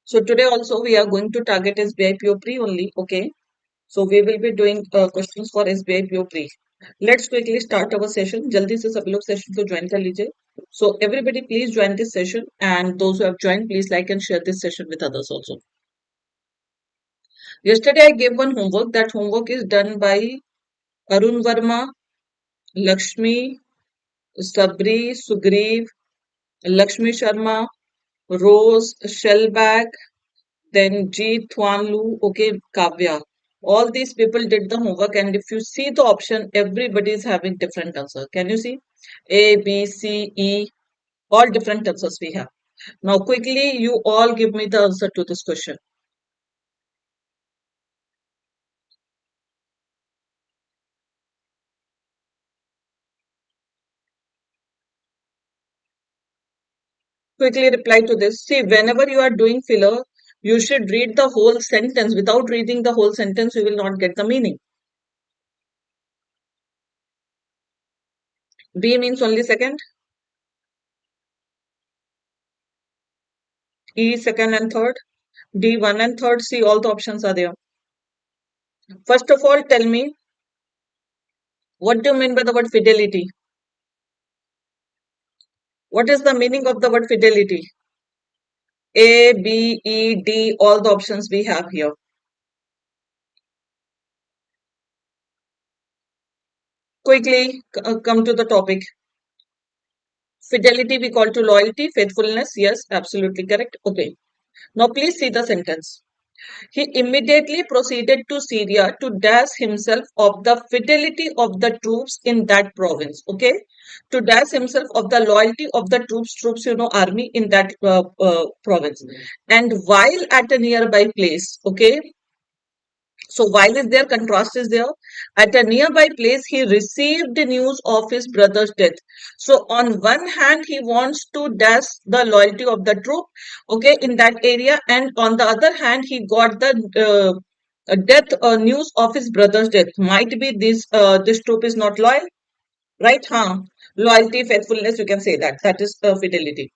So today also we are going to target SBI PO Pre only. Okay. So we will be doing questions for SBI PO Pre. Let's quickly start our session. जल्दी से सभी लोग session को join कर लीजिए. So everybody please join this session, and those who have joined please like and share this session with others also. Yesterday I gave one homework. That homework is done by Arun Verma, Lakshmi, Sabri, Sugriv, Lakshmi Sharma, Rose, Shellback, then G. Thwanlu, okay, Kavya. All these people did the homework, and if you see the option, everybody is having different answer. Can you see? A, B, C, E, all different answers we have. Now, quickly, you all give me the answer to this question. Quickly reply to this. See, whenever you are doing filler, you should read the whole sentence. Without reading the whole sentence, you will not get the meaning. B means only second. E second and third. D 1 and third. See, all the options are there. First of all, tell me, what do you mean by the word fidelity? What is the meaning of the word fidelity? A, B, E, D, all the options we have here. Quickly come to the topic. Fidelity we call to loyalty, faithfulness. Yes, absolutely correct. Okay. Now please see the sentence. He immediately proceeded to Syria to dash himself of the fidelity of the troops in that province. Okay, to dash himself of the loyalty of the troops, army in that province. And while at a nearby place, okay. So while is there, contrast is there. At a nearby place, he received the news of his brother's death. So on one hand, he wants to dash the loyalty of the troop, okay, in that area, and on the other hand, he got the death news of his brother's death. Might be this troop is not loyal, right? Huh? Loyalty, faithfulness, you can say that. That is fidelity.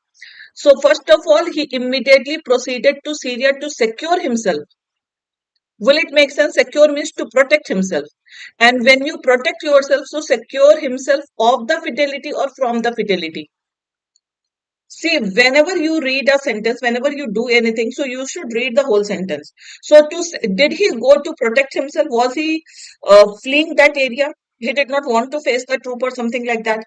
So first of all, he immediately proceeded to Syria to secure himself. Will it make sense? Secure means to protect himself. And when you protect yourself, so secure himself of the fidelity or from the fidelity. See, whenever you read a sentence, whenever you do anything, so you should read the whole sentence. So, did he go to protect himself? Was he fleeing that area? He did not want to face the troop or something like that.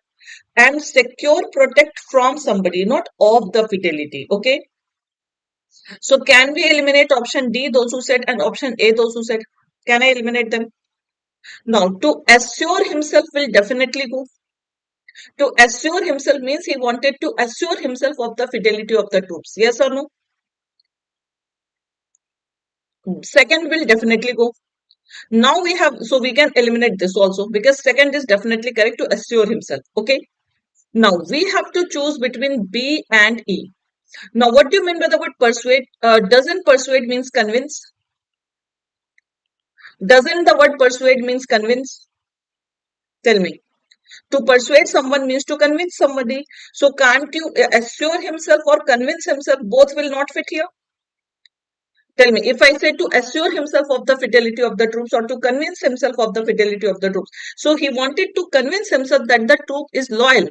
And secure, protect from somebody, not of the fidelity. Okay. So, can we eliminate option D, those who said, and option A, those who said? Can I eliminate them? Now, to assure himself will definitely go. To assure himself means he wanted to assure himself of the fidelity of the troops. Yes or no? Second will definitely go. Now we have, so we can eliminate this also because second is definitely correct, to assure himself. Okay. Now we have to choose between B and E. Now, what do you mean by the word persuade? Doesn't persuade means convince? Doesn't the word persuade means convince? Tell me. To persuade someone means to convince somebody. So can't you assure himself or convince himself? Both will not fit here. Tell me, if I say to assure himself of the fidelity of the troops or to convince himself of the fidelity of the troops. So he wanted to convince himself that the troop is loyal.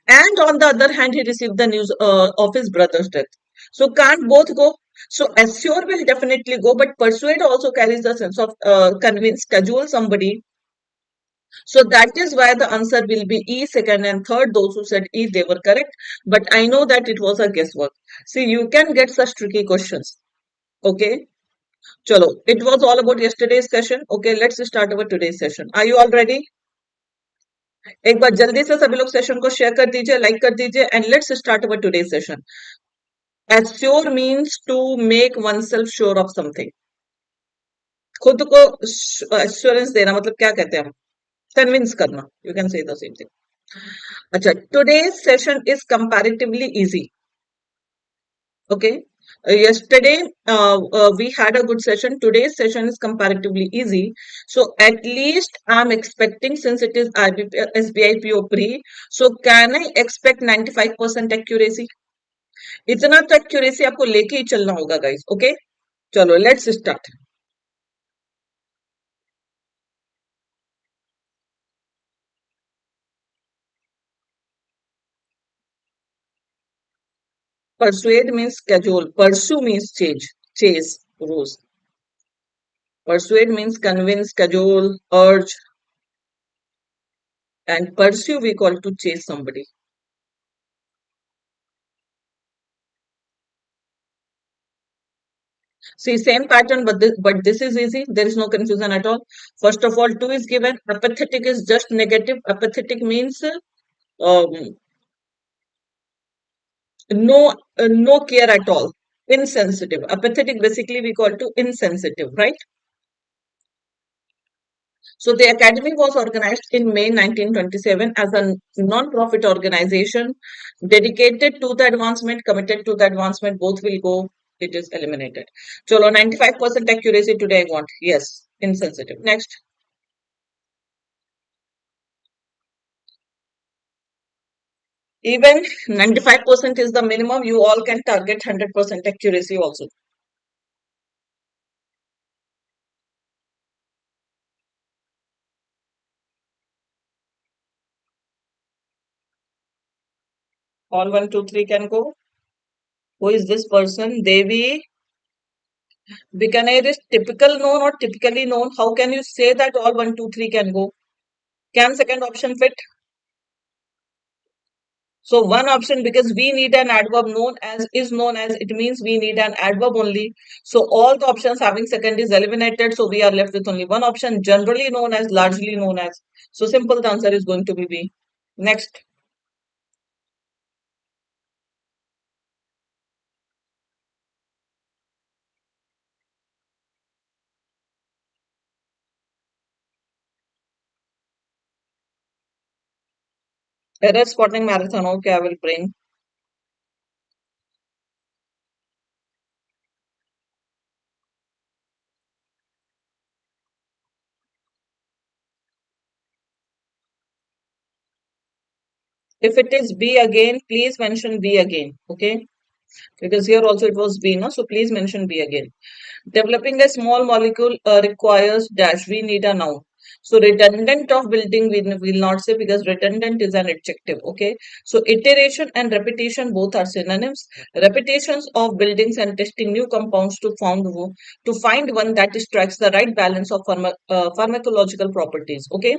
And on the other hand, he received the news of his brother's death. So can't both go? So assure will definitely go, but persuade also carries the sense of convince, cajole somebody. So that is why the answer will be E, second and third. Those who said E, they were correct. But I know that it was a guesswork. See, you can get such tricky questions. Okay. Chalo, it was all about yesterday's session. Okay, let's start our today's session. Are you all ready? एक बार जल्दी से सभी लोग session को share कर दीजिए, like कर दीजिए, and let's start our today's session. Assure means to make oneself sure of something. खुद को assurance देना मतलब क्या कहते हैं हम? Convince करना. You can say the same thing. अच्छा, today's session is comparatively easy. Okay. Yesterday we had a good session. Today's session is comparatively easy. So at least I'm expecting, since it is SBI PO Pre, so can I expect 95% accuracy? इतना तो accuracy आपको लेके ही चलना होगा guys. Okay, चलो let's start. Persuade means cajole. Pursue means chase, rose. Persuade means convince, cajole, urge, and pursue we call to chase somebody. See, same pattern, but this is easy. There is no confusion at all. First of all, two is given. Apathetic is just negative. Apathetic means um, no care at all. Insensitive. Apathetic basically we call to insensitive, right? So the Academy was organized in May 1927 as a non-profit organization dedicated to the advancement, committed to the advancement. Both will go. It is eliminated. Cholo, 95% accuracy today I want. Yes, insensitive. Next. Even 95% is the minimum. You all can target 100% accuracy also. All 1, 2, 3 can go. Who is this person? Devi Bikaner is typical known or typically known. How can you say that all 1, 2, 3 can go? Can second option fit? So one option, because we need an adverb known as is known as, it means we need an adverb only. So all the options having second is eliminated. So we are left with only one option, generally known as, largely known as. So simple, the answer is going to be B. Next. Error spotting marathon. Okay, I will bring. If it is B again, please mention B again. Okay. Because here also it was B, no? So please mention B again. Developing a small molecule requires dash. We need a noun. So redundant of building we will not say, because redundant is an adjective. Okay. So iteration and repetition both are synonyms. Repetitions of buildings and testing new compounds to find one that strikes the right balance of pharmacological properties. Okay.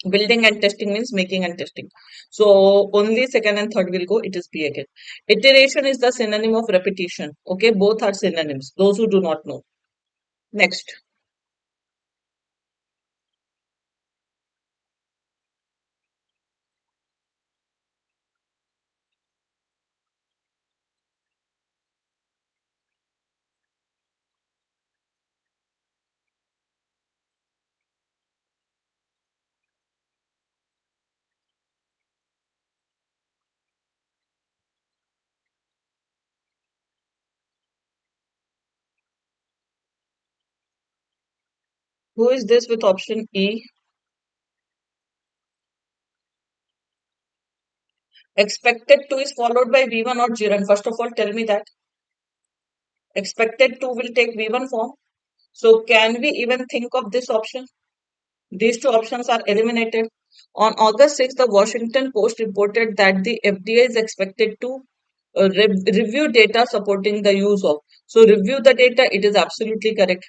Building and testing means making and testing. So only second and third will go. It is B again. Iteration is the synonym of repetition. Okay, both are synonyms. Those who do not know. Next. Who is this with option E? Expected to is followed by V1 or gerund. First of all, tell me that. Expected to will take V1 form. So can we even think of this option? These two options are eliminated. On August 6th, the Washington Post reported that the FDA is expected to review data supporting the use of. So review the data, it is absolutely correct.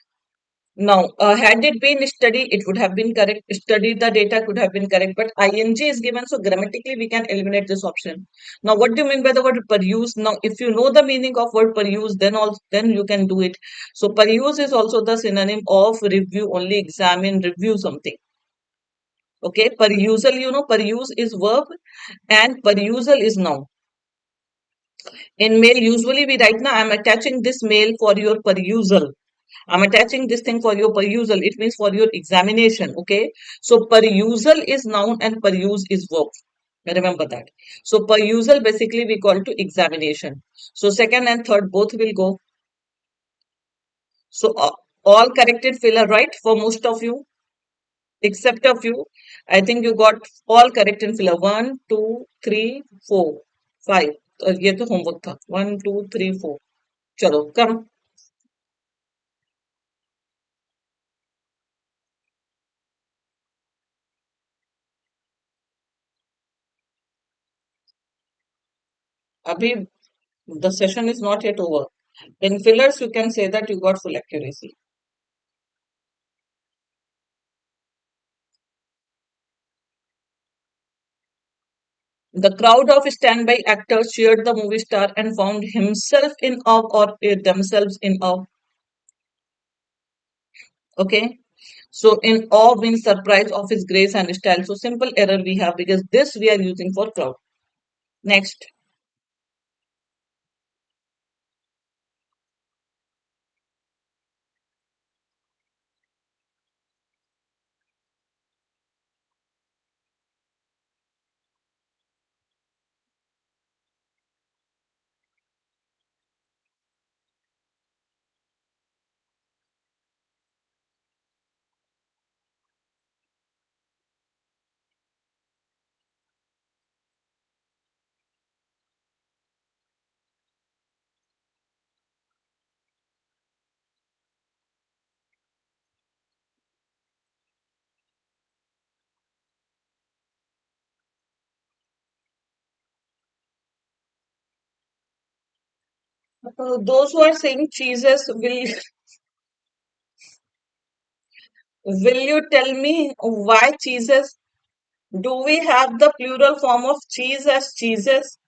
Now, had it been study, it would have been correct. Study the data could have been correct, but ing is given, so grammatically we can eliminate this option. Now, what do you mean by the word peruse? Now, if you know the meaning of word peruse, then you can do it. So peruse is also the synonym of review, only examine, review something. Okay, perusal, peruse is verb and perusal is noun. In mail, usually we write, now I'm attaching this mail for your perusal. I'm attaching this thing for your perusal. It means for your examination. Okay. So perusal is noun and peruse is verb. Remember that. So perusal basically we call to examination. So second and third both will go. So all corrected filler right for most of you, except a few. I think you got all correct in filler. 1, 2, 3, 4, 5. तो ये तो homework था। 1 2 3 4। चलो कम। अभी the session is not yet over. In fillers, you can say that you got full accuracy. The crowd of standby actors cheered the movie star and found himself in awe or themselves in awe. Okay. So in awe means surprise of his grace and style. So simple error we have because this we are using for crowd. Next. Those who are saying cheeses will you tell me why cheeses? Do we have the plural form of cheese as cheeses?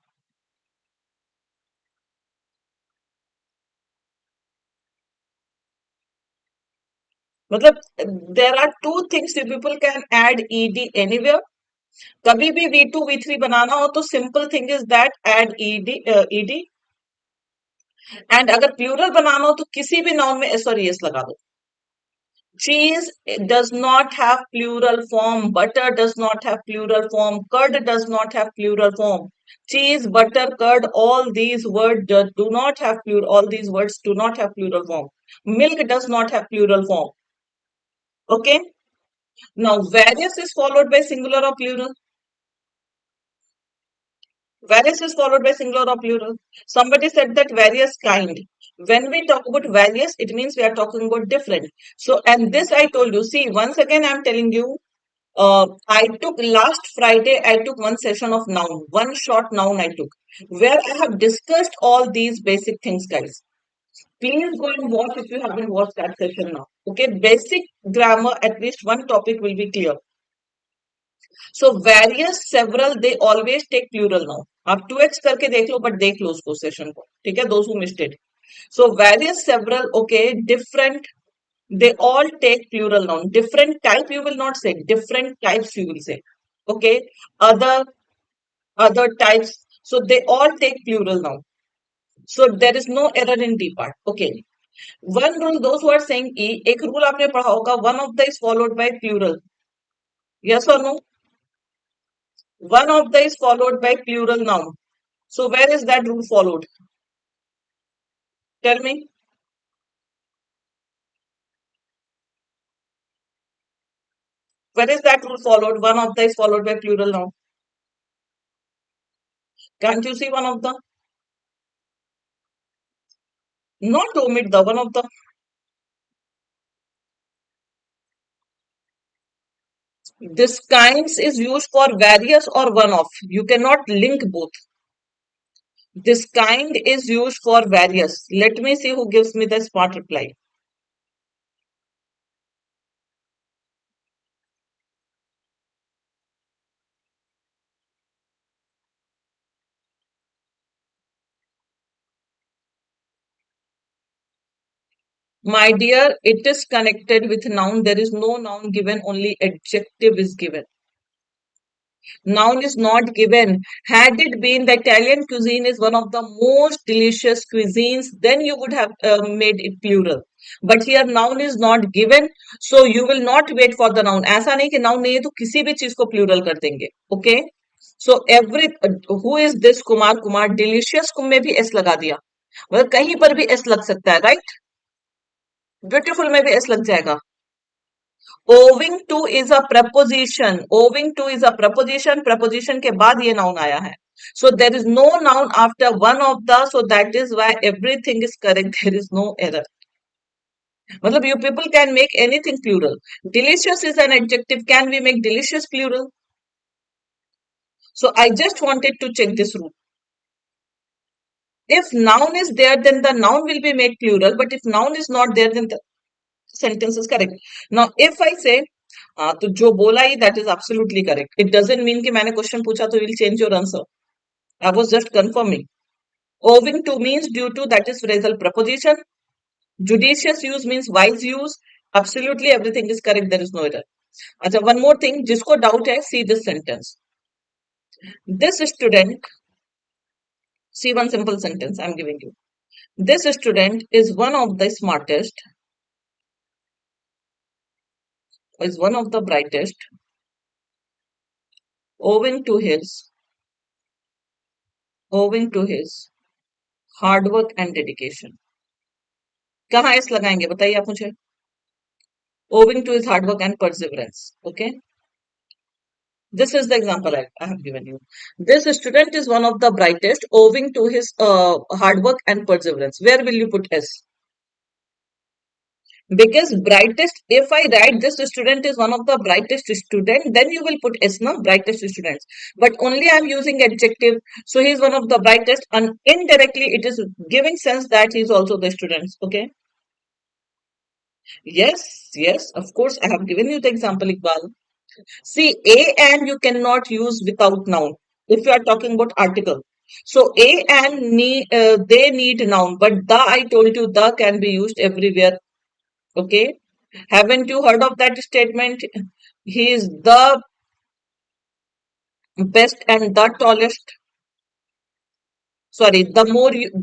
मतलब there are two things you people can add ed anywhere. कभी भी V2 V3 बनाना हो तो simple thing is that add ed and अगर plural बनाना हो तो किसी भी noun में s और es लगा दो. Cheese does not have plural form. Butter does not have plural form. Curd does not have plural form. Cheese, butter, curd, all these words do not have plural. All these words do not have plural form. Milk does not have plural form. Okay. Now various is followed by singular or plural. Various is followed by singular or plural. Somebody said that various kind. When we talk about various, it means we are talking about different. So, and this I told you. See, once again, I'm telling you. I took last Friday, I took one session of noun, one short noun I took, where I have discussed all these basic things, guys. Please go and watch if you haven't watched that session now. Okay, basic grammar, at least one topic will be clear. So various, several, they always take plural now. आप 2x करके देख लो, but देख लो उसको session को, ठीक है? Those who missed it. So various, several, okay, different, they all take plural noun. Different type you will not say. Different types you will say. Okay. Other other types. So they all take plural noun. So there is no error in D part. Okay. One rule, those who are saying E, एक rule आपने पढ़ा होगा. One of the is followed by plural. Yes or no? One of the is followed by plural noun. So where is that rule followed? Tell me. Where is that rule followed? One of the is followed by plural noun. Can't you see one of the? Not omit the one of the. This kinds is used for various or one of. You cannot link both. This kind is used for various. Let me see who gives me the smart reply. My dear, it is connected with noun. There is no noun given, only adjective is given. Noun is not given. Had it been the Italian cuisine is one of the most delicious cuisines, then you would have made it plural. But here noun is not given, so you will not wait for the noun. ऐसा नहीं कि noun नहीं है तो किसी भी चीज को plural कर देंगे. Okay? So every who is this Kumar Kumar delicious कुम में भी s लगा दिया. मतलब कहीं पर भी s लग सकता है, right? Beautiful में भी s लग जाएगा. Owing to is a preposition. Owing to is a preposition. Preposition के बाद ये noun आया है. So there is no noun after one of the, so that is why everything is correct. There is no error. Matlab, you people can make anything plural. Delicious is an adjective. Can we make delicious plural? So I just wanted to check this rule. If noun is there, then the noun will be made plural. But if noun is not there, then the sentence is correct. Now, if I say, तो जो बोला ही, that is absolutely correct. It doesn't mean कि मैंने question पूछा तो will change your answer. I was just confirming. Owing to means due to, that is phrasal preposition. Judicious use means wise use. Absolutely everything is correct. There is no error. अच्छा, one more thing. जिसको doubt है, see this sentence. This student, see one simple sentence I am giving you. This student is one of the smartest, is one of the brightest, owing to his, owing to his hard work and dedication. कहाँ S लगाएंगे बताइए आप मुझे. Owing to his hard work and perseverance. Okay. This is the example I have given you. This student is one of the brightest owing to his hard work and perseverance. Where will you put S? Because brightest, if I write this student is one of the brightest student, then you will put S, no? Brightest students. But only I am using adjective. So he is one of the brightest, and indirectly it is giving sense that he is also the students. Okay. Yes, yes, of course. I have given you the example, Iqbal. See, a and you cannot use without noun if you are talking about article. So a and they need noun, but the, I told you, the can be used everywhere. Okay. Haven't you heard of that statement? He is the best and the tallest. Sorry, the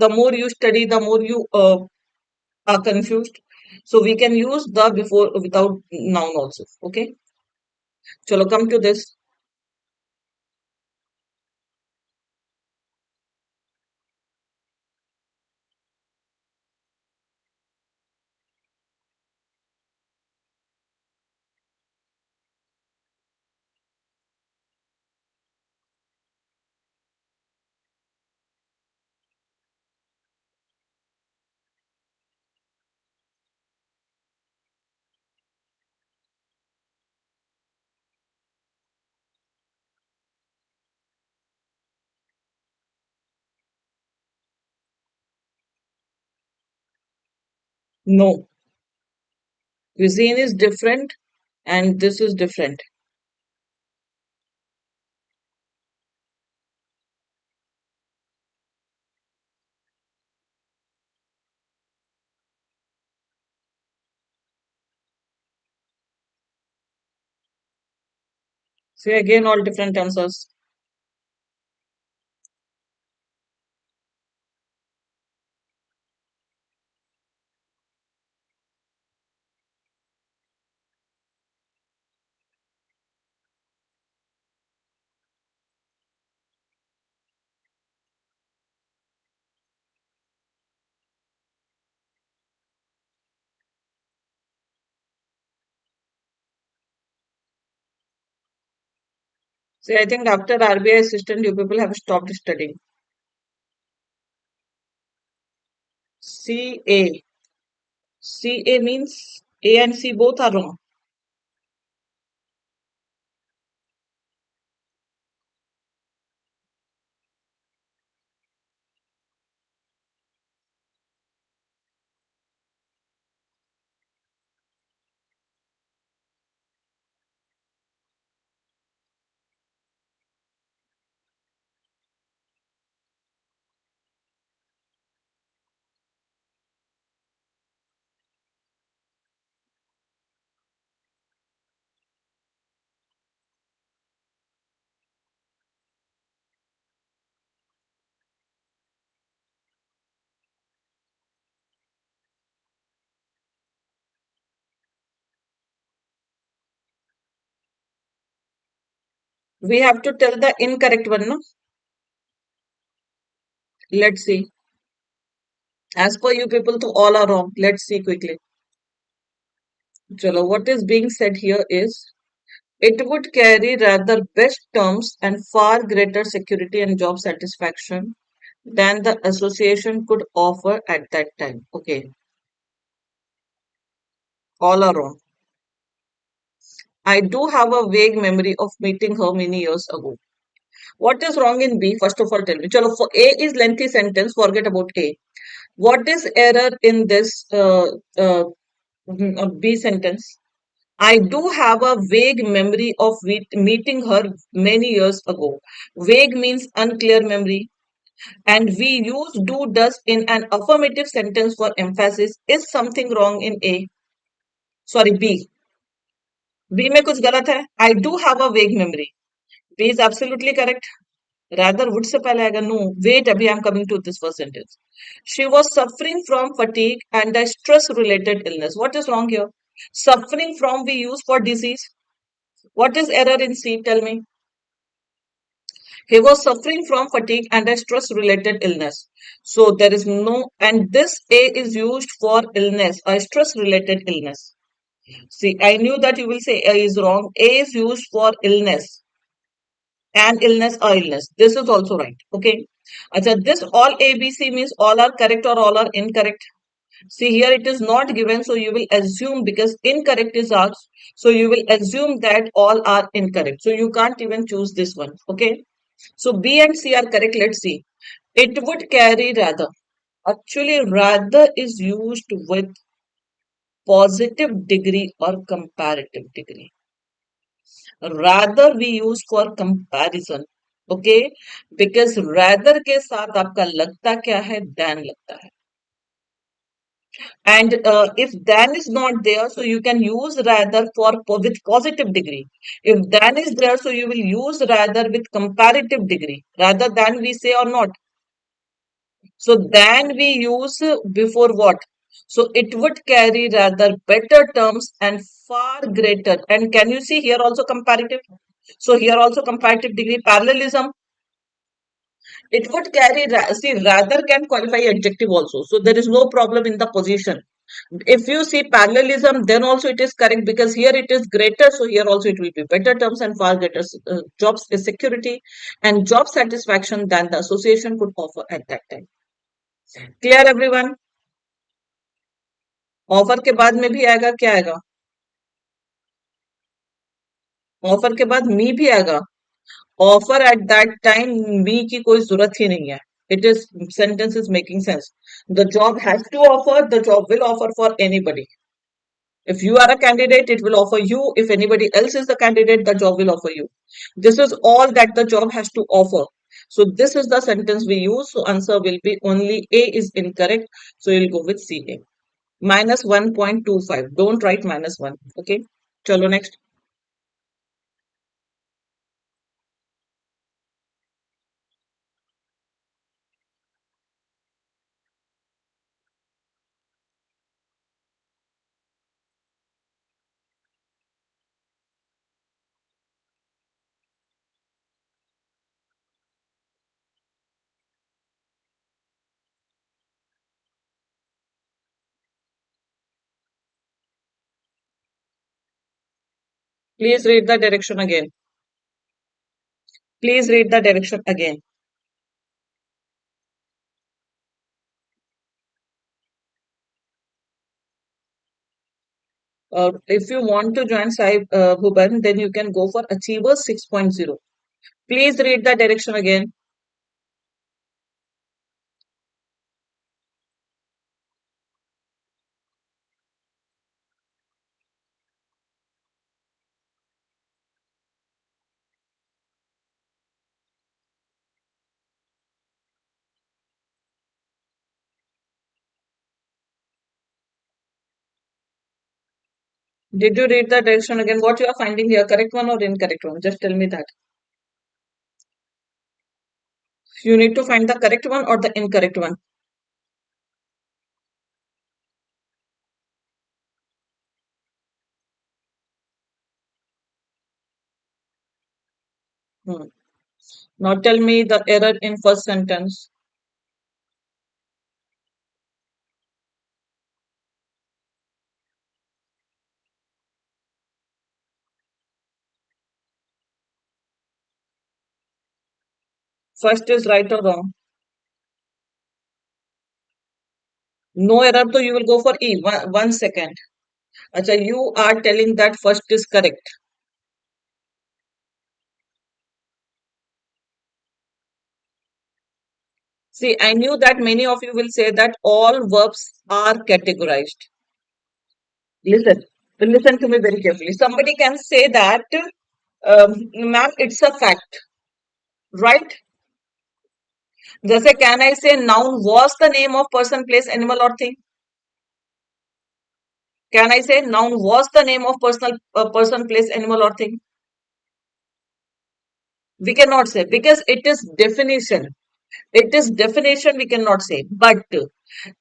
more you study, the more you are confused. So we can use the before without noun also. Okay. Chalo, come to this. No, cuisine is different and this is different. See, again, all different answers. See, I think after RBI assistant, you people have stopped studying. CA. CA means A and C both are wrong. We have to tell the incorrect one, no? Let's see. As per you people, to all are wrong. Let's see quickly. Chalo, what is being said here is It would carry rather best terms and far greater security and job satisfaction than the association could offer at that time. Okay, all are wrong. I do have a vague memory of meeting her many years ago. What is wrong in B? First of all, tell me. Chalo, for A is lengthy sentence. Forget about A. What is error in this B sentence? I do have a vague memory of meeting her many years ago. Vague means unclear memory. And we use do does in an affirmative sentence for emphasis. Is something wrong in A? Sorry, B. B में कुछ गलत है. I do have a vague memory. B is absolutely correct. Rather would से पहले आएगा. No, wait, अभी I'm coming to this first sentence. She was suffering from fatigue and a stress-related illness. What is wrong here? Suffering from we use for disease. What is error in C? Tell me. He was suffering from fatigue and a stress-related illness. So there is no, and this A is used for illness, a stress-related illness. See, I knew that you will say A is wrong. A is used for illness and illness or illness. This is also right. Okay. Achha, this all ABC means all are correct or all are incorrect. See, here it is not given, so you will assume because incorrect is asked, so you will assume that all are incorrect. So you can't even choose this one. Okay. So B and C are correct. Let's see. It would carry rather. Actually, rather is used with positive degree or comparative degree. Rather we use for comparison. Okay, because rather के साथ आपका लगता क्या है? Than लगता है. And if than is not there, so you can use rather for with positive degree. If than is there, so you will use rather with comparative degree. Rather than we say or not. So than we use before what? So it would carry rather better terms and far greater. And can you see here also comparative? So here also comparative degree parallelism. It would carry see rather can qualify adjective also. So there is no problem in the position. If you see parallelism, then also it is correct because here it is greater. So here also it will be better terms and far greater jobs security and job satisfaction than the association could offer at that time. Clear everyone? Offer के बाद में भी आएगा क्या आएगा offer के बाद मी भी आएगा ऑफर एट दैट टाइम मी की कोई जरूरत ही नहीं है it is sentence is making sense the job has to offer the job will offer for anybody if you are a candidate it will offer you if anybody else is the candidate the job will offer you this is all that the job has to offer so this is the sentence we use so answer will be only A is incorrect so you'll go with CA minus 1.25 don't write minus 1 okay chalo next please read the direction again please read the direction again if you want to join Sai Bhuban then you can go for Achievers 6.0 please read the direction again did you read the direction again what you are finding here correct one or incorrect one just tell me that you need to find the correct one or the incorrect one hmm. Now tell me the error in first sentence First is right or wrong? No error, so you will go for E. One second. Acha, you are telling that first is correct. See, I knew that many of you will say that all verbs are categorized. Listen, listen to me very carefully. Somebody can say that, ma'am, it's a fact, right? जैसे can I say noun was the name of person, place, animal or thing? Can I say noun was the name of person, place, animal or thing? We cannot say because it is definition. It is definition, we cannot say. But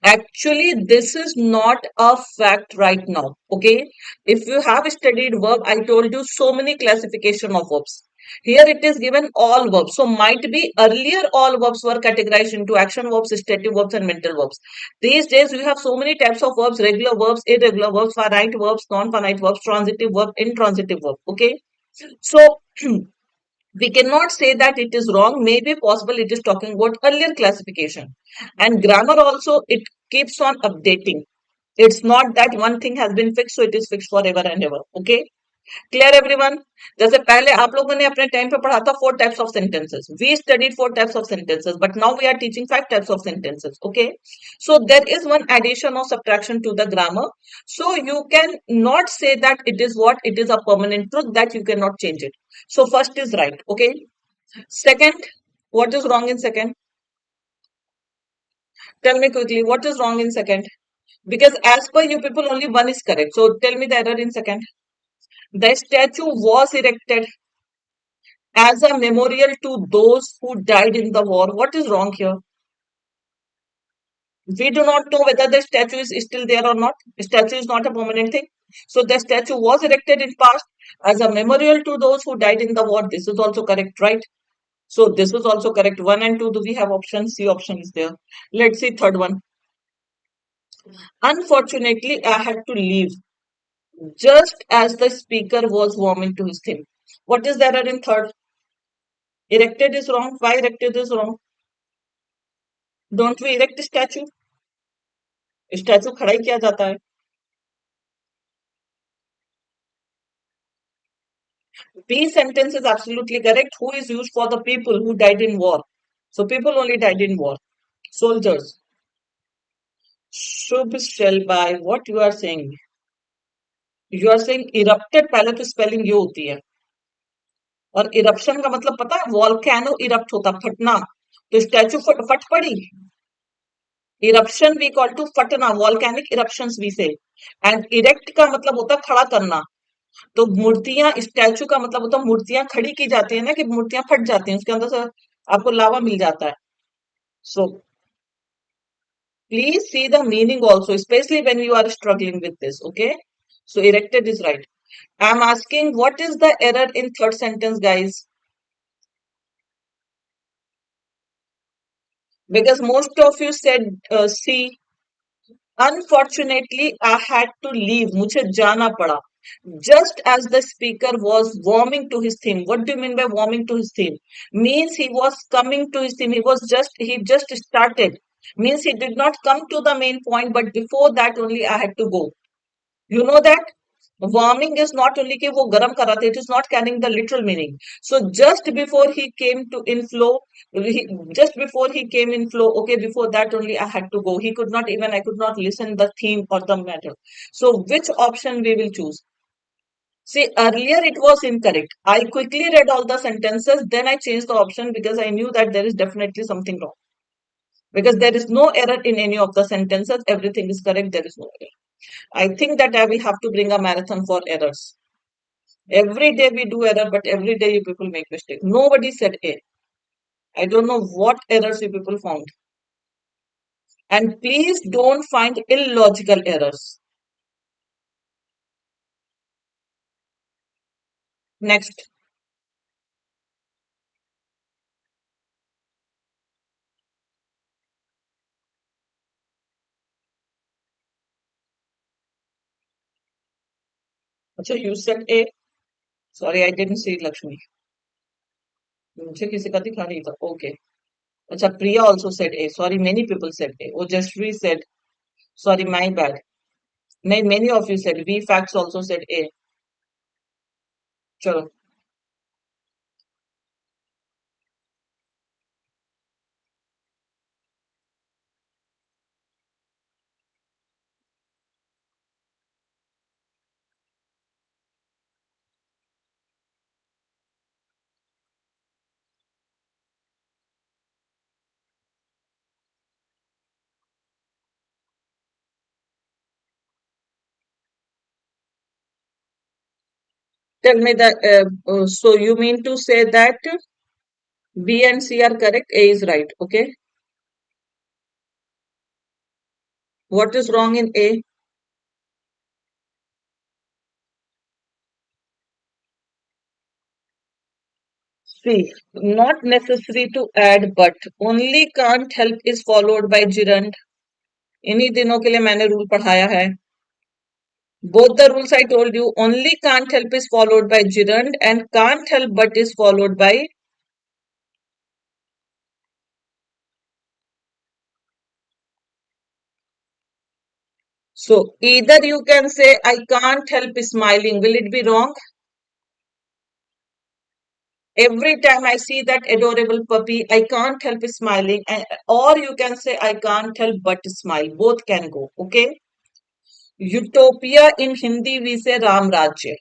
actually, this is not a fact right now. Okay. If you have studied verb, I told you so many classification of verbs. Here it is given all verbs. So might be earlier all verbs were categorized into action verbs, stative verbs, and mental verbs. These days we have so many types of verbs: regular verbs, irregular verbs, finite verbs, non-finite verbs, transitive verb, intransitive verb. Okay. So we cannot say that it is wrong. Maybe possible it is talking about earlier classification. And grammar also, it keeps on updating. It's not that one thing has been fixed, so it is fixed forever and ever. Okay. Clear everyone जैसे पहले आप लोगों ने अपने time पे पढ़ा था 4 types of sentences we studied 4 types of sentences but now we are teaching 5 types of sentences okay so there is one addition और subtraction to the grammar so you can not say that it is what it is a permanent truth that you cannot change it so first is right okay second what is wrong in second tell me quickly what is wrong in second because as per you people only one is correct so tell me the error in second the statue was erected as a memorial to those who died in the war. What is wrong here? We do not know whether the statue is still there or not. The statue is not a permanent thing. So the statue was erected in past as a memorial to those who died in the war. This is also correct, right? So this is also correct. 1 and 2, do we have option? C option is there. Let's see third one. Unfortunately, I had to leave just as the speaker was warming to his theme. What is the error in third? Erected is wrong. Why erected is wrong? Don't we erect a statue? Statue खड़ा ही किया जाता है B sentence is absolutely correct. Who is used for the people who died in war? So people only died in war. Soldiers. Shubh shall by. What you are saying? You are saying erupted पहले तो spelling ये होती है और eruption का मतलब पता है volcano erupt होता फटना तो स्टैचू फट पड़ी eruption we call to फटना volcanic eruptions we say and erect का मतलब होता है खड़ा करना तो मूर्तियां स्टैचू का मतलब होता है मूर्तियां खड़ी की जाती है ना कि मूर्तियां फट जाती हैं उसके अंदर से आपको लावा मिल जाता है सो please see the meaning also especially when you are struggling with this okay so erected is right I'm asking what is the error in third sentence guys because most of you said C unfortunately I had to leave मुझे जाना पड़ा just as the speaker was warming to his theme what do you mean by warming to his theme means he was coming to his theme he just started means he did not come to the main point but before that only I had to go you know that warming is not only कि वो गर्म कर रहा था it is not carrying the literal meaning so just before he came to inflow he, just before he came in flow okay before that only I had to go he could not even I could not listen the theme or the matter so which option we will choose see earlier it was incorrect I quickly read all the sentences then I changed the option because I knew that there is definitely something wrong because there is no error in any of the sentences everything is correct there is no error I think that I will have to bring a marathon for errors. Every day we do error, but every day you people make mistake. Nobody said A. I don't know what errors you people found. And please don't find illogical errors. Next. Acha, you said A. Sorry, I didn't see Lakshmi. मुझे किसी का दिखा नहीं था. Okay. अच्छा, Priya also said A. Sorry, many people said A. Ojashri said, sorry, my bad. Many of you said. V Facts also said A. Chalo. Tell me that. So you mean to say that B and C are correct, A is right. Okay. What is wrong in A? C. Not necessary to add but. Only can't help is followed by gerund. इन्हीं दिनों के लिए मैंने rule पढ़ाया है. Both the rules I told you, only can't help is followed by gerund and can't help but is followed by. So either you can say I can't help smiling. Will it be wrong? Every time I see that adorable puppy, I can't help smiling. Or you can say I can't help but smile. Both can go. Okay. Utopia in Hindi we say Ram Rajya.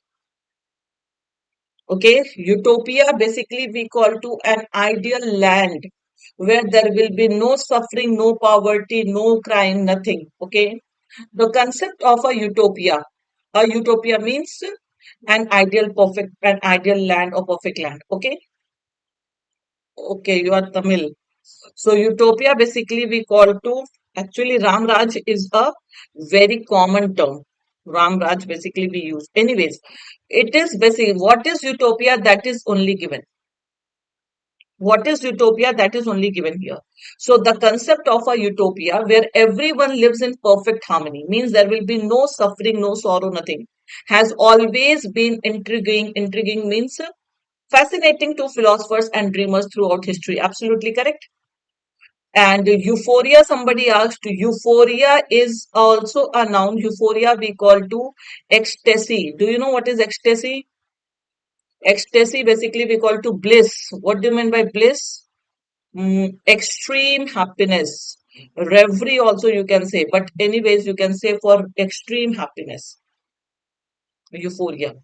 Okay. Utopia basically we call to an ideal land where there will be no suffering, no poverty, no crime, nothing. Okay. The concept of a utopia means an ideal perfect, an ideal land or perfect land. Okay. Okay, you are Tamil. So utopia basically we call to, actually Ram Raj is a very common term. Ram Raj basically we use. Anyways, it is basically what is utopia, that is only given. What is utopia, that is only given here. So the concept of a utopia where everyone lives in perfect harmony means there will be no suffering, no sorrow, nothing, has always been intriguing. Intriguing means fascinating to philosophers and dreamers throughout history. Absolutely correct. And euphoria, somebody asked, euphoria is also a noun. Euphoria we call to ecstasy. Do you know what is ecstasy? Ecstasy basically we call to bliss. What do you mean by bliss? Extreme happiness. Reverie also you can say. But anyways, you can say for extreme happiness. Euphoria.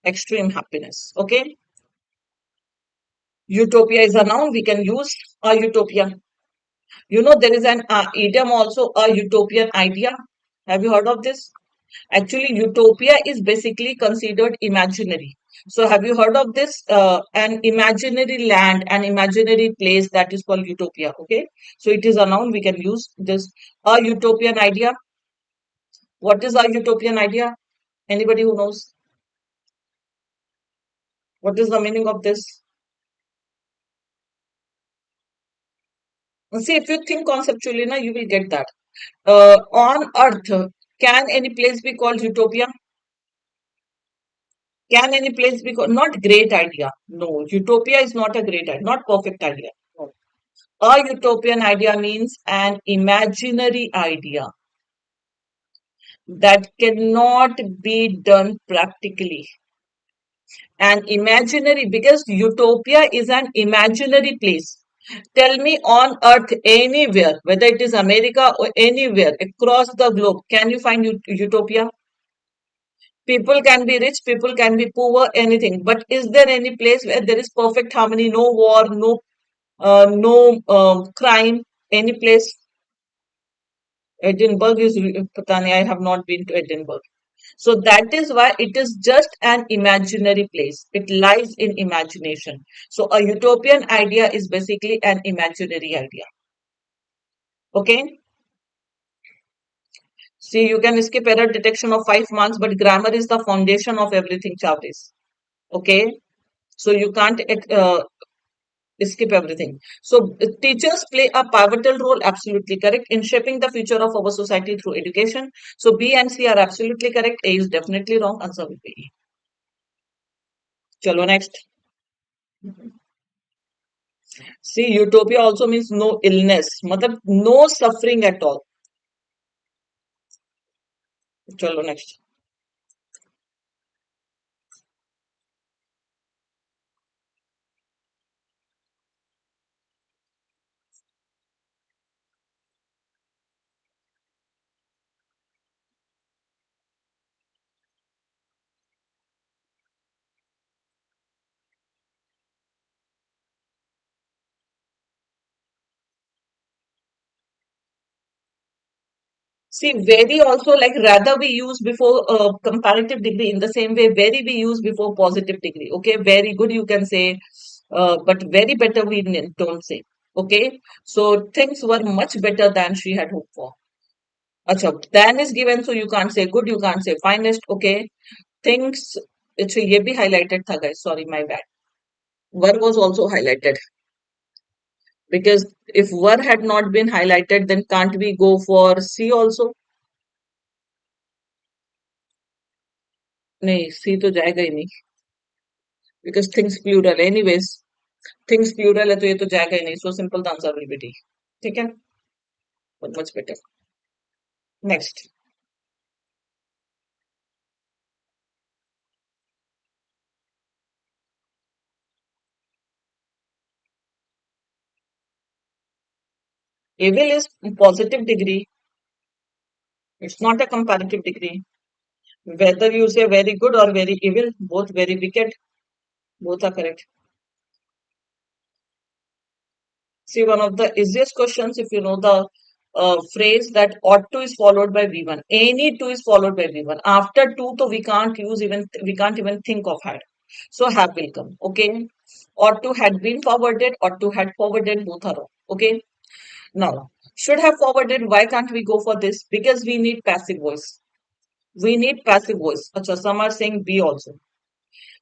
Extreme happiness. Okay. Utopia is a noun. We can use a utopia. You know, there is an idiom also, a utopian idea. Have you heard of this? Actually, utopia is basically considered imaginary. So, have you heard of this? An imaginary land, an imaginary place that is called utopia. Okay. So, it is a noun. We can use this. A utopian idea. What is a utopian idea? Anybody who knows? What is the meaning of this? See, if you think conceptually, na, you will get that. On earth, can any place be called utopia? Can any place be called? Not great idea. No, utopia is not a great idea, not perfect idea. No. A utopian idea means an imaginary idea that cannot be done practically. An imaginary, because utopia is an imaginary place. Tell me on earth anywhere, whether it is America or anywhere across the globe, can you find utopia? People can be rich, people can be poor, anything. But is there any place where there is perfect harmony, no war, no crime, any place? Edinburgh is, pata nahi, I have not been to Edinburgh. So that is why it is just an imaginary place. It lies in imagination. So a utopian idea is basically an imaginary idea. Okay. See, you can skip error detection of 5 months, but grammar is the foundation of everything, Chavris. Okay. So you can't Skip everything. So teachers play a pivotal role, absolutely correct, in shaping the future of our society through education. So B and C are absolutely correct. A is definitely wrong. Answer will be E. Chalo next. See, utopia also means no illness, matlab no suffering at all. Chalo next. See, very also like rather we use before comparative degree, in the same way very we use before positive degree. Okay, very good you can say, but very better we don't say. Okay, so things were much better than she had hoped for. Acha, than is given, so you can't say good, you can't say finest. Okay, things. अच्छा ये भी highlighted था guys. Sorry, my bad. Were was also highlighted because if were had not been highlighted, then can't we go for C also? नहीं, C तो जाएगा ही नहीं because things plural. Anyways, things plural है तो ये तो जाएगा ही नहीं. So simple the answer will be D. ठीक है? But much better. Next. Evil is positive degree. It's not a comparative degree. Whether you say very good or very evil, both very wicked, both are correct. See, one of the easiest questions, if you know the phrase that ought to is followed by V1. Any to is followed by V1. After to, so we can't even think of had. So have will come. Okay. Ought to had been forwarded, ought to had forwarded, both are wrong. Okay. Now, should have forwarded. Why can't we go for this? Because we need passive voice. We need passive voice. Achha, some are saying B also.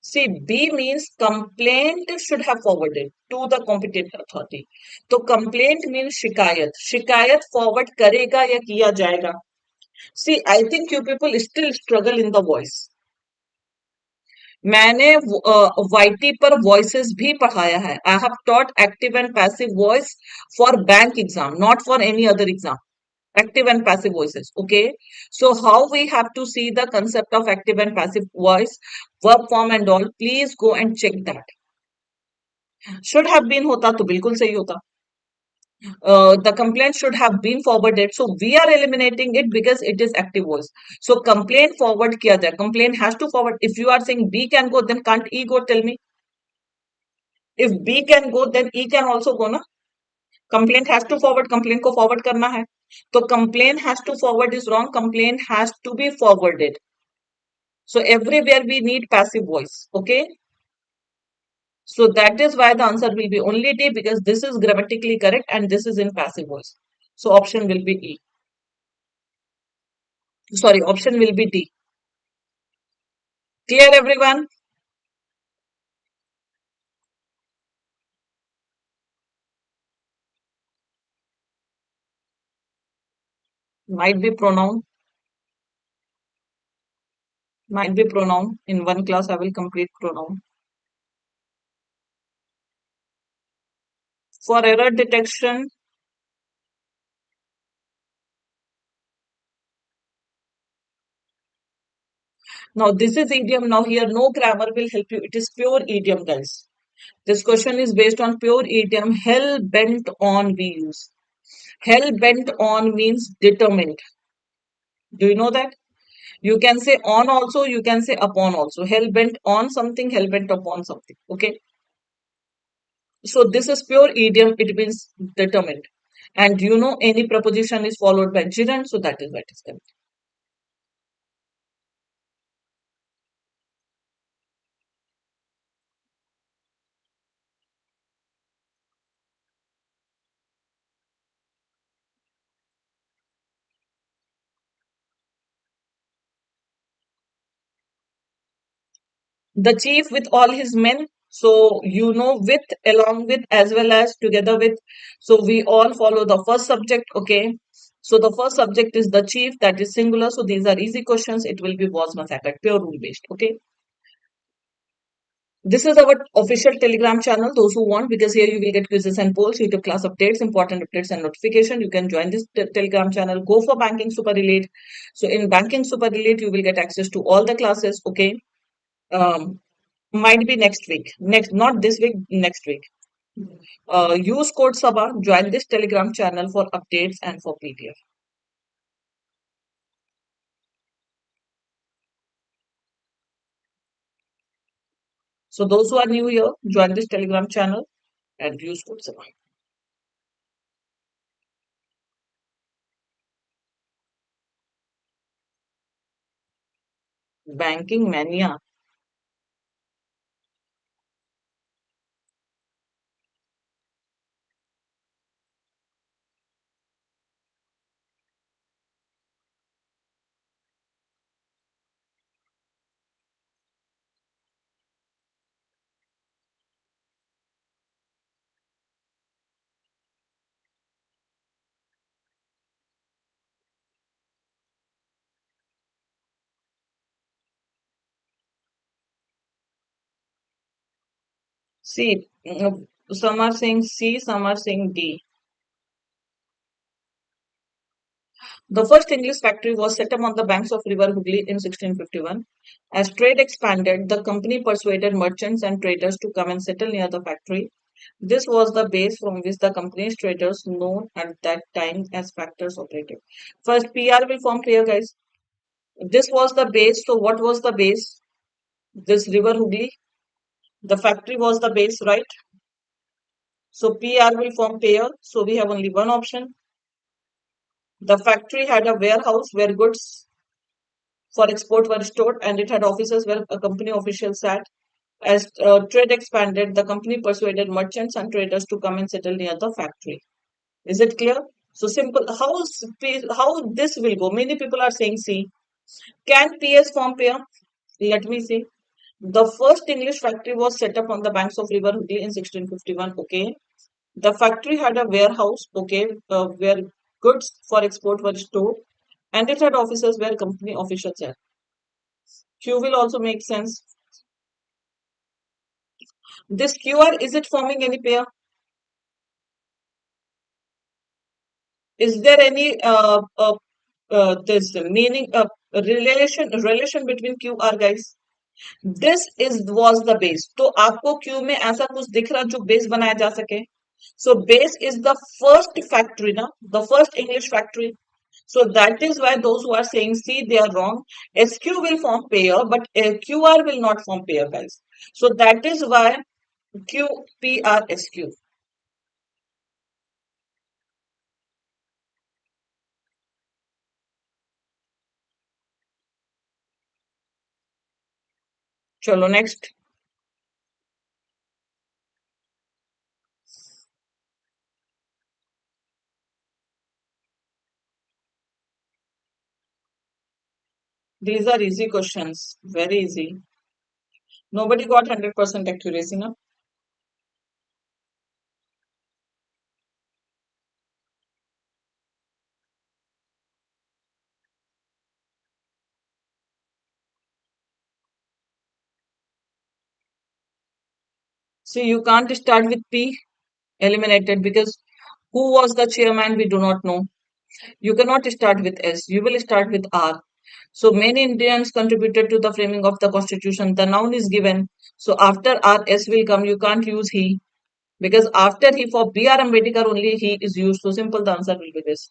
See, B means complaint should have forwarded to the competent authority. तो complaint means शिकायत. शिकायत forward करेगा या किया जाएगा. See, I think you people still struggle in the voice. मैंने YT पर voices भी पढ़ाया है. I have taught active and passive voice for bank exam, not for any other exam. Active and passive voices. Okay. So how we have to see the concept of active and passive voice, verb form and all, please go and check that. Should have been होता तो बिल्कुल सही होता. The complaint should have been forwarded. So we are eliminating it because it is active voice. So complaint forward किया जाए. Complaint has to forward. If you are saying B can go, then can't E go? Tell me. If B can go, then E can also go, na? Complaint has to forward. Complaint को forward करना है. तो complaint has to forward is wrong. Complaint has to be forwarded. So everywhere we need passive voice. Okay. So that is why the answer will be only D, because this is grammatically correct and this is in passive voice. So option will be E. Sorry, option will be D. Clear everyone? Might be pronoun. Might be pronoun. In one class I will complete pronoun. For error detection, now this is idiom. Now here no grammar will help you. It is pure idiom, guys. This question is based on pure idiom. Hell bent on we use. Hell bent on means determined. Do you know that? You can say on also, you can say upon also. Hell bent on something, hell bent upon something. Okay. So this is pure idiom. It means determined. And you know any preposition is followed by gerund. So that is what is correct. The chief with all his men. So, with, along with, as well as, together with. So, we all follow the first subject. Okay. So, the first subject is the chief, that is singular. So, these are easy questions. It will be was, must, had, pure rule based. Okay. This is our official Telegram channel. Those who want, because here you will get quizzes and polls, YouTube class updates, important updates, and notification. You can join this Telegram channel. Go for Banking Super Elite. So, in Banking Super Elite, you will get access to all the classes. Okay. Um, might be next week. Not this week, next week. Use code Saba, join this Telegram channel for updates and for PDF. So those who are new here, join this Telegram channel and use code Saba. Banking mania. See, some are saying C, some are saying D. The first English factory was set up on the banks of River Hooghly in 1651. As trade expanded, the company persuaded merchants and traders to come and settle near the factory. This was the base from which the company's traders, known at that time as factors, operated. First, PR will form clear, guys. This was the base. So, what was the base? This River Hooghly. The factory was the base, right? So, PR will form pair. So, we have only one option. The factory had a warehouse where goods for export were stored, and it had offices where a company officials sat. As trade expanded, the company persuaded merchants and traders to come and settle near the factory. Is it clear? So simple. How this will go? Many people are saying C. Can PS form pair? Let me see. The first English factory was set up on the banks of River Hooghly in 1651. Okay. The factory had a warehouse. Okay, where goods for export were stored, and it had offices where company officials are. Q will also make sense. This QR, is it forming any pair? Is there any this meaning relation between QR, guys? This is was the base. तो आपको Q में ऐसा कुछ दिख रहा जो base बनाया जा सके? So base is the first factory, now the first English factory. So that is why those who are saying C, they are wrong. SQ will form pair, but QR will not form pair, guys. So that is why QPRSQ. Chalo, next. These are easy questions, very easy. Nobody got 100% accuracy, no? So you can't start with P, eliminated, because who was the chairman, we do not know. You cannot start with S, you will start with R. So many Indians contributed to the framing of the constitution. The noun is given. So after R, S will come. You can't use he, because after he, for B.R. Ambedkar only he is used. So simple, the answer will be this.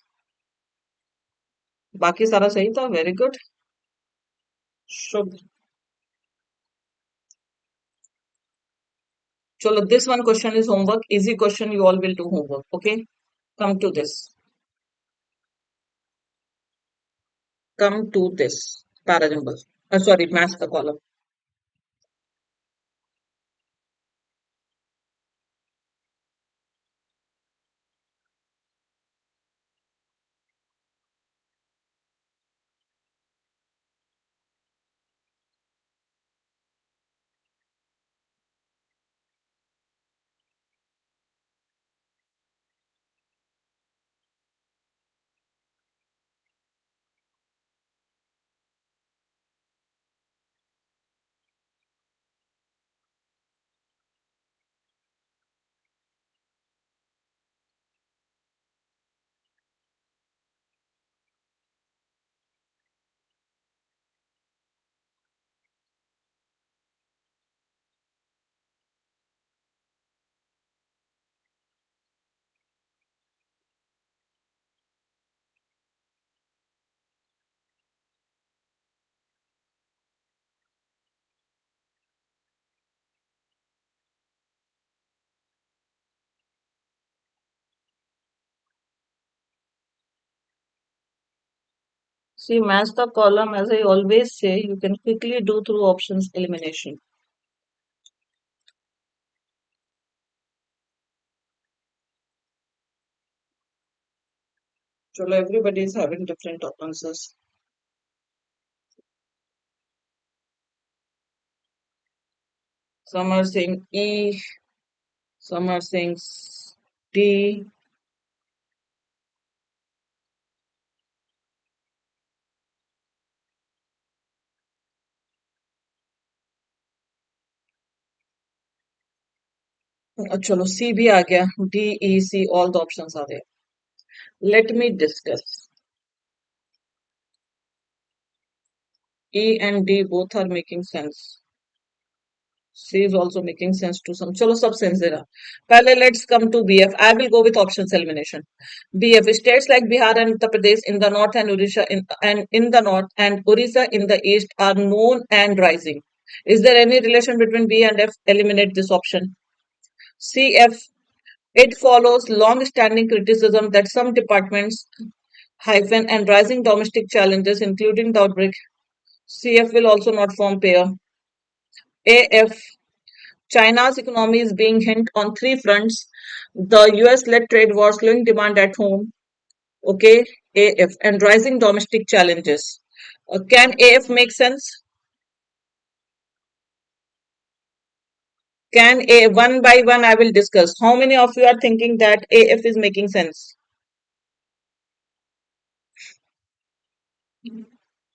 बाकी सारा सही था. Very good. Shubh. Chalo, this one question is homework. Easy question, you all will do homework. Okay. Come to this. Come to this. Parajumble. Sorry, match the column. See, match the column, as I always say, you can quickly do through options elimination. So everybody is having different answers. Some are saying E, some are saying D. चलो C भी आ गया. D, E, C, all the options are there. Let me discuss. E and D both are making sense. C is also making sense to some. चलो सब sense दे रहा. पहले let's come to BF. I will go with options elimination. BF states like Bihar and Uttar Pradesh in the north and Odisha in the north and Orissa in the east are known and rising. Is there any relation between B and F? Eliminate this option. CF. It follows long-standing criticism that some departments hyphen and rising domestic challenges, including the outbreak. CF will also not form pair. AF. China's economy is being hit on three fronts. The US-led trade war, slowing demand at home. Okay, AF and rising domestic challenges. Can AF make sense? Can A one by one I will discuss. How many of you are thinking that AF is making sense?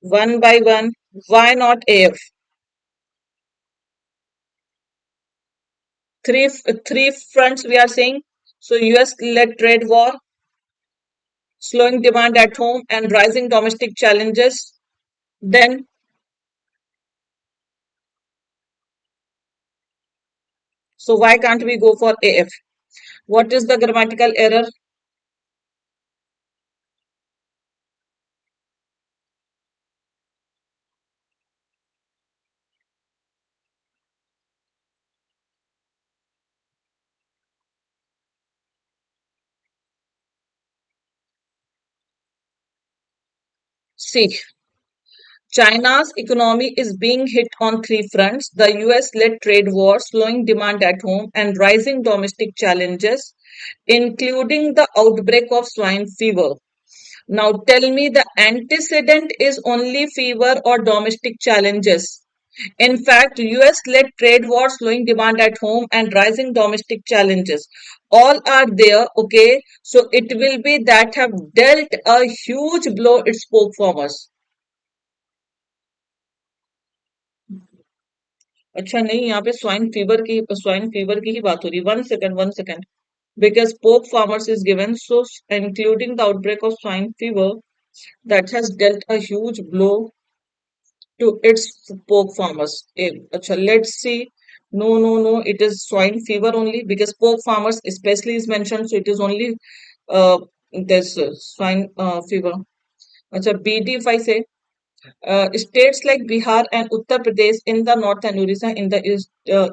One by one. Why not AF? Three fronts we are saying. So US-led trade war, slowing demand at home, and rising domestic challenges. Then, so why can't we go for AF? What is the grammatical error? See, China's economy is being hit on three fronts: the US-led trade war, slowing demand at home, and rising domestic challenges, including the outbreak of swine fever. Now tell me, the antecedent is only fever or domestic challenges? In fact, US-led trade war, slowing demand at home, and rising domestic challenges all are there. Okay, so it will be that have dealt a huge blow its spoke farmers. अच्छा नहीं, यहाँ पे swine fever की ही बात हो रही. 1 second, 1 second. Because pork farmers is given, so including the outbreak of swine fever that has dealt a huge blow to its pork farmers. Acha, let's see. No, no, no. It is swine fever only because pork farmers especially is mentioned. So it is only this swine fever. Acha, BD if I say states like Bihar and Uttar Pradesh in the north and Orissa in the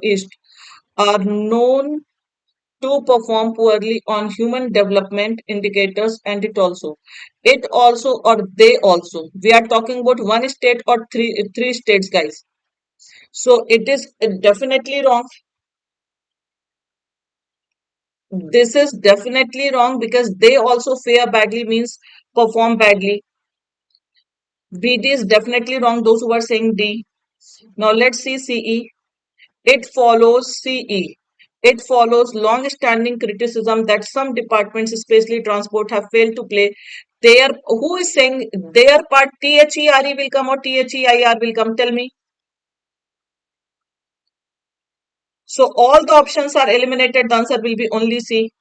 east are known to perform poorly on human development indicators, and it also or they also, we are talking about one state or three states, guys. So it is definitely wrong. This is definitely wrong because they also fare badly means perform badly. BD is definitely wrong, those who are saying D. Now let's see CE. It follows CE. It follows long-standing criticism that some departments, especially transport, have failed to play their. Who is saying their part? THERE will come or THEIR will come? Tell me. So all the options are eliminated. The answer will be only C.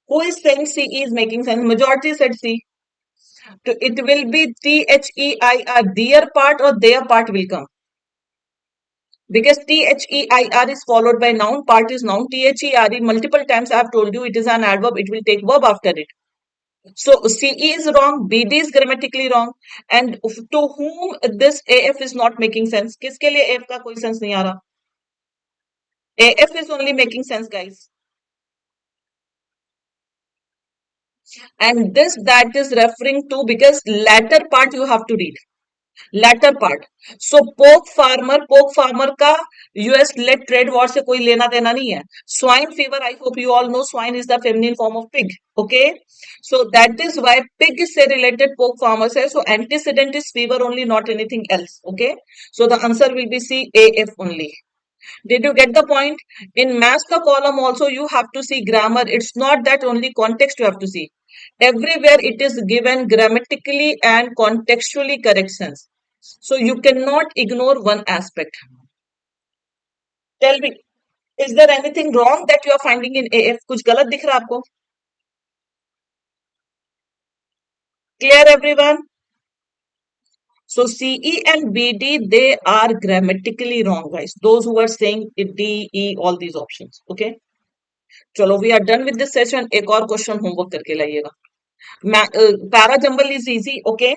Who is saying CE is making sense? Majority said C. So it will be THEIR. Their part or their part will come. Because THEIR is followed by noun, part is noun. THERE, multiple times I have told you it is an adverb, it will take verb after it. So CE is wrong, BD is grammatically wrong, and to whom this AF is not making sense? किसके लिए AF का कोई sense नहीं आ रहा? AF is only making sense, guys. And this that is referring to, because latter part you have to read. Latter part. So पोक farmer का US led trade war से कोई लेना देना नहीं है. Swine fever, I hope you all know, swine is the feminine form of pig. Okay, so that is why pig से related pork farmers है. So antecedent is fever only, not anything else. Okay, so the answer will be C, AF only. Did you get the point? In match the column also you have to see grammar. It's not that only context you have to see. Everywhere it is given grammatically and contextually correct sense. So you cannot ignore one aspect. Tell me, is there anything wrong that you are finding in AF? कुछ गलत दिख रहा है आपको? Clear everyone? So CE and BD, they are grammatically wrong, guys. Those who are saying D, E, all these options. Okay. चलो, we are done with this session. एक और question homework करके लाइएगा. Para jumble is easy, okay?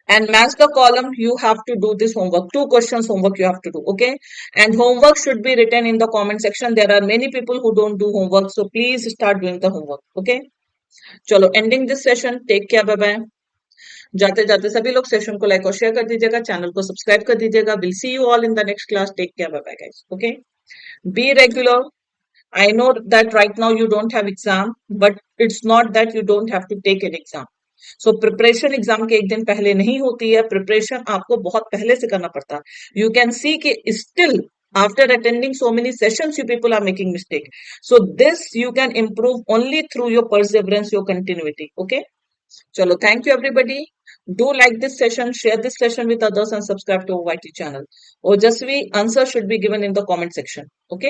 And match the column, you have to do this homework. 2 questions homework you have to do, okay? And homework should be written in the comment section. There are many people who don't do homework, so please start doing the homework, okay? चलो, ending this session. Take care, bye bye. जाते जाते सभी लोग session को like और share कर दीजिएगा, channel को सब्सक्राइब कर दीजिएगा. Will see you all in the next class. Take care, bye bye guys. Okay, be regular. I know that right now you don't have exam, but it's not that you don't have to take an exam. So preparation exam के एक दिन पहले नहीं होती है. Preparation आपको बहुत पहले से करना पड़ता है. You can see कि still after attending so many sessions you people are making mistake. So this you can improve only through your perseverance, your continuity. Okay. Chalo, thank you everybody. Do like this session, share this session with others and subscribe to our YT channel. Ojasvi, answer should be given in the comment section. Okay.